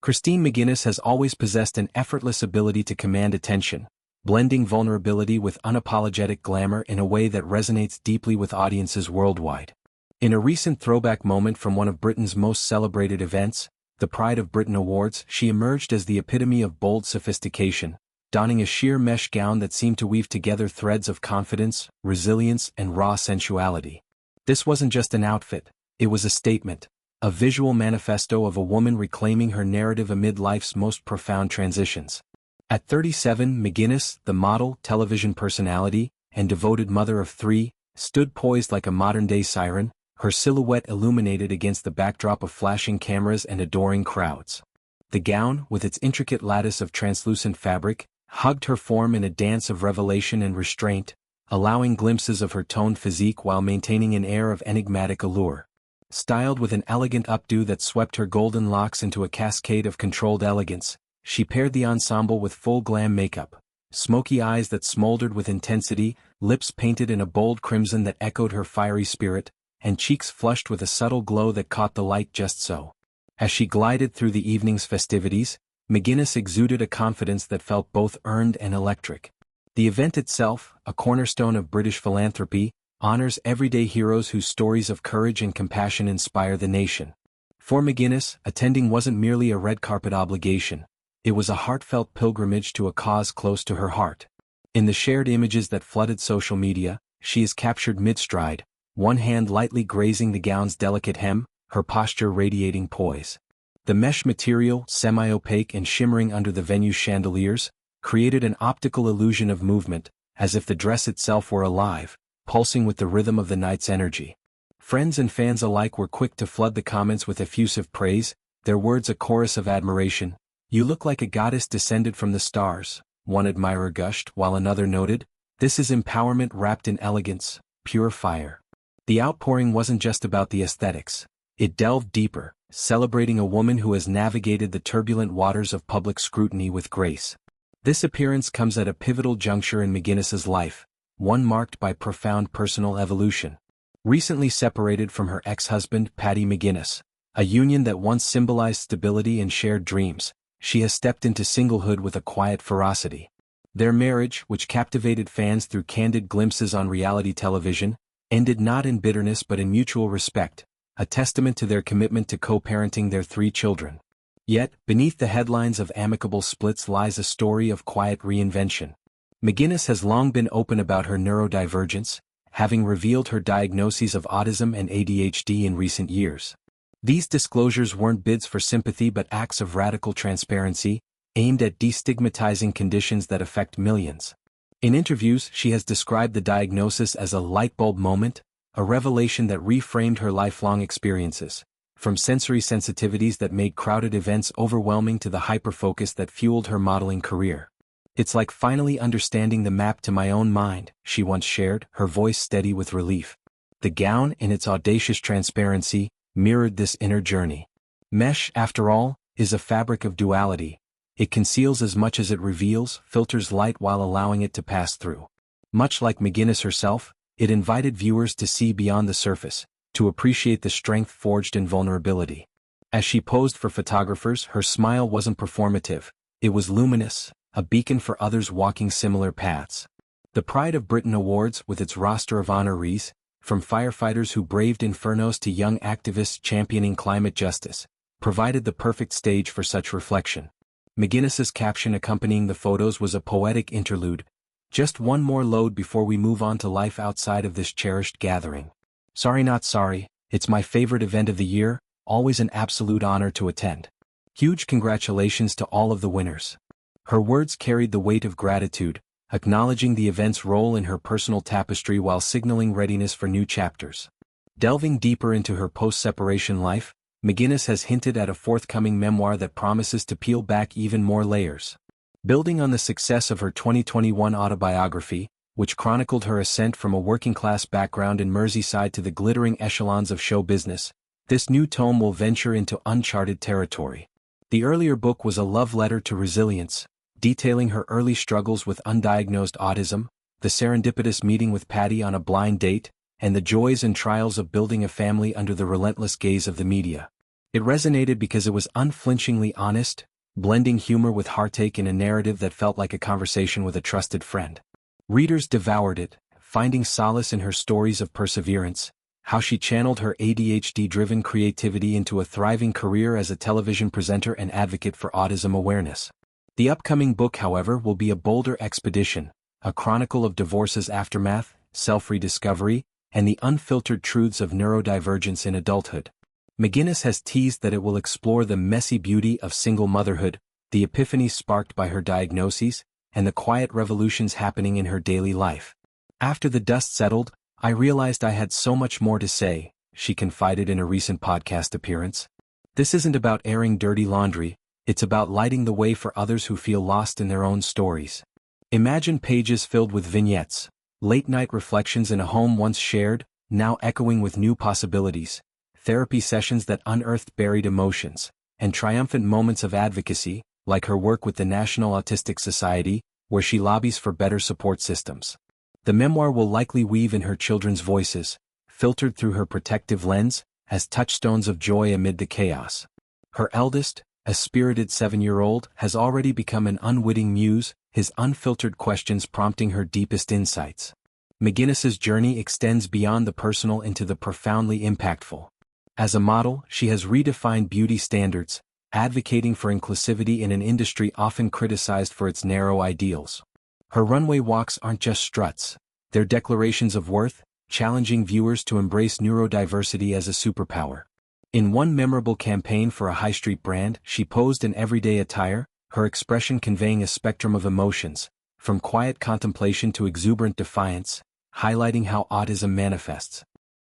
Christine McGuinness has always possessed an effortless ability to command attention, blending vulnerability with unapologetic glamour in a way that resonates deeply with audiences worldwide. In a recent throwback moment from one of Britain's most celebrated events, the Pride of Britain Awards, she emerged as the epitome of bold sophistication, donning a sheer mesh gown that seemed to weave together threads of confidence, resilience, and raw sensuality. This wasn't just an outfit, it was a statement, a visual manifesto of a woman reclaiming her narrative amid life's most profound transitions. At 37, McGuinness, the model, television personality, and devoted mother of three, stood poised like a modern-day siren, her silhouette illuminated against the backdrop of flashing cameras and adoring crowds. The gown, with its intricate lattice of translucent fabric, hugged her form in a dance of revelation and restraint, allowing glimpses of her toned physique while maintaining an air of enigmatic allure. Styled with an elegant updo that swept her golden locks into a cascade of controlled elegance, she paired the ensemble with full glam makeup, smoky eyes that smoldered with intensity, lips painted in a bold crimson that echoed her fiery spirit, and cheeks flushed with a subtle glow that caught the light just so. As she glided through the evening's festivities, McGuinness exuded a confidence that felt both earned and electric. The event itself, a cornerstone of British philanthropy, honors everyday heroes whose stories of courage and compassion inspire the nation. For McGuinness, attending wasn't merely a red carpet obligation, it was a heartfelt pilgrimage to a cause close to her heart. In the shared images that flooded social media, she is captured mid-stride, one hand lightly grazing the gown's delicate hem, her posture radiating poise. The mesh material, semi-opaque and shimmering under the venue's chandeliers, created an optical illusion of movement, as if the dress itself were alive, pulsing with the rhythm of the night's energy. Friends and fans alike were quick to flood the comments with effusive praise, their words a chorus of admiration. "You look like a goddess descended from the stars," one admirer gushed, while another noted, "This is empowerment wrapped in elegance, pure fire." The outpouring wasn't just about the aesthetics. It delved deeper, celebrating a woman who has navigated the turbulent waters of public scrutiny with grace. This appearance comes at a pivotal juncture in McGuinness's life, one marked by profound personal evolution. Recently separated from her ex-husband, Paddy McGuinness, a union that once symbolized stability and shared dreams, she has stepped into singlehood with a quiet ferocity. Their marriage, which captivated fans through candid glimpses on reality television, ended not in bitterness but in mutual respect, a testament to their commitment to co-parenting their three children. Yet, beneath the headlines of amicable splits lies a story of quiet reinvention. McGuinness has long been open about her neurodivergence, having revealed her diagnoses of autism and ADHD in recent years. These disclosures weren't bids for sympathy but acts of radical transparency, aimed at destigmatizing conditions that affect millions. In interviews, she has described the diagnosis as a light bulb moment, a revelation that reframed her lifelong experiences, from sensory sensitivities that made crowded events overwhelming to the hyperfocus that fueled her modeling career. "It's like finally understanding the map to my own mind," she once shared, her voice steady with relief. The gown, in its audacious transparency, mirrored this inner journey. Mesh, after all, is a fabric of duality. It conceals as much as it reveals, filters light while allowing it to pass through. Much like McGuinness herself, it invited viewers to see beyond the surface, to appreciate the strength forged in vulnerability. As she posed for photographers, her smile wasn't performative, it was luminous, a beacon for others walking similar paths. The Pride of Britain Awards, with its roster of honorees, from firefighters who braved infernos to young activists championing climate justice, provided the perfect stage for such reflection. McGuinness's caption accompanying the photos was a poetic interlude, "Just one more load before we move on to life outside of this cherished gathering. Sorry not sorry, it's my favorite event of the year, always an absolute honor to attend. Huge congratulations to all of the winners." Her words carried the weight of gratitude, acknowledging the event's role in her personal tapestry while signaling readiness for new chapters. Delving deeper into her post-separation life, McGuinness has hinted at a forthcoming memoir that promises to peel back even more layers. Building on the success of her 2021 autobiography, which chronicled her ascent from a working-class background in Merseyside to the glittering echelons of show business, this new tome will venture into uncharted territory. The earlier book was a love letter to resilience, detailing her early struggles with undiagnosed autism, the serendipitous meeting with Paddy on a blind date, and the joys and trials of building a family under the relentless gaze of the media. It resonated because it was unflinchingly honest, blending humor with heartache in a narrative that felt like a conversation with a trusted friend. Readers devoured it, finding solace in her stories of perseverance, how she channeled her ADHD-driven creativity into a thriving career as a television presenter and advocate for autism awareness. The upcoming book, however, will be a bolder expedition, a chronicle of divorce's aftermath, self-rediscovery, and the unfiltered truths of neurodivergence in adulthood. McGuinness has teased that it will explore the messy beauty of single motherhood, the epiphanies sparked by her diagnoses, and the quiet revolutions happening in her daily life. After the dust settled, I realized I had so much more to say, she confided in a recent podcast appearance. This isn't about airing dirty laundry, it's about lighting the way for others who feel lost in their own stories. Imagine pages filled with vignettes, late-night reflections in a home once shared, now echoing with new possibilities, therapy sessions that unearthed buried emotions, and triumphant moments of advocacy, like her work with the National Autistic Society, where she lobbies for better support systems. The memoir will likely weave in her children's voices, filtered through her protective lens, as touchstones of joy amid the chaos. Her eldest, a spirited 7-year-old, has already become an unwitting muse, his unfiltered questions prompting her deepest insights. McGuinness's journey extends beyond the personal into the profoundly impactful. As a model, she has redefined beauty standards, advocating for inclusivity in an industry often criticized for its narrow ideals. Her runway walks aren't just struts, they're declarations of worth, challenging viewers to embrace neurodiversity as a superpower. In one memorable campaign for a high-street brand, she posed in everyday attire, her expression conveying a spectrum of emotions, from quiet contemplation to exuberant defiance, highlighting how autism manifests.